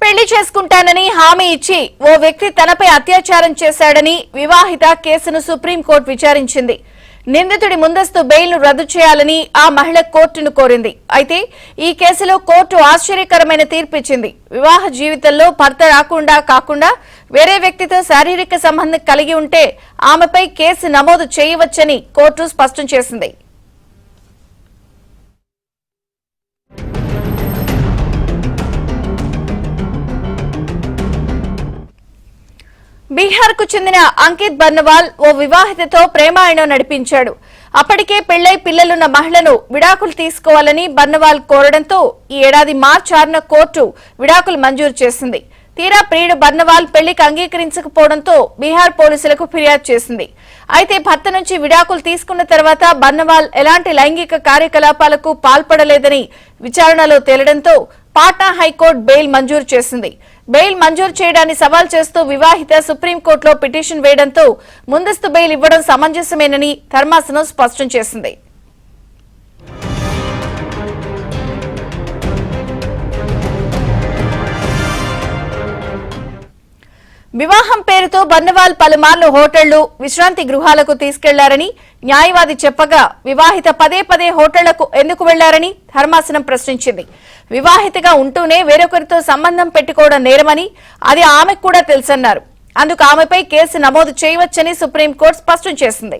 పెళ్లి చేసుకుంటానని హామీ ఇచ్చి ఓ వ్యక్తి తనపై అత్యాచారం చేశాడని వివాహిత కేసును సుప్రీంకోర్టు విచారించింది. నిందితుడి ముందస్తు బెయిల్ను రద్దు చేయాలని ఆ మహిళ కోర్టును కోరింది. అయితే ఈ కేసులో కోర్టు ఆశ్చర్యకరమైన తీర్పిచ్చింది. వివాహ జీవితంలో భర్త కాకుండా వేరే వ్యక్తితో శారీరక సంబంధం కలిగి ఉంటే ఆమెపై కేసు నమోదు చేయవచ్చని కోర్టు స్పష్టం చేసింది. బీహార్ కు చెందిన అంకిత్ బర్నవాల్ ఓ వివాహితతో ప్రేమాయణం నడిపించాడు. అప్పటికే పెళ్లై పిల్లలున్న మహిళను విడాకులు తీసుకోవాలని బర్నవాల్ కోరడంతో ఈ ఏడాది మార్చి 6న కోర్టు విడాకులు మంజూరు చేసింది. తీరా ప్రియుడు బర్నవాల్ పెళ్లికి అంగీకరించకపోవడంతో బీహార్ పోలీసులకు ఫిర్యాదు చేసింది. అయితే భర్త నుంచి విడాకులు తీసుకున్న తర్వాత బర్నవాల్ ఎలాంటి లైంగిక కార్యకలాపాలకు పాల్పడలేదని విచారణలో తేలడంతో పాట్నా హైకోర్టు బెయిల్ మంజూరు చేసింది. బెయిల్ మంజూరు చేయడాన్ని సవాల్ చేస్తూ వివాహిత సుప్రీంకోర్టులో పిటిషన్ వేయడంతో ముందస్తు బెయిల్ ఇవ్వడం సమంజసమేనని ధర్మాసనం స్పష్టం చేసింది. వివాహం పేరుతో బర్నవాల్ పలుమార్లు హోటళ్లు, విశ్రాంతి గృహాలకు తీసుకెళ్లారని న్యాయవాది చెప్పగా వివాహిత పదే హోటళ్లకు ఎందుకు వెళ్లారని ధర్మాసనం ప్రశ్నించింది. వివాహితగా ఉంటూనే వేరొకరితో సంబంధం పెట్టుకోవడం నేరమని అది ఆమెకు కూడా తెలుసన్నారు. అందుకు ఆమెపై కేసు నమోదు చేయవచ్చని సుప్రీంకోర్టు స్పష్టం చేసింది.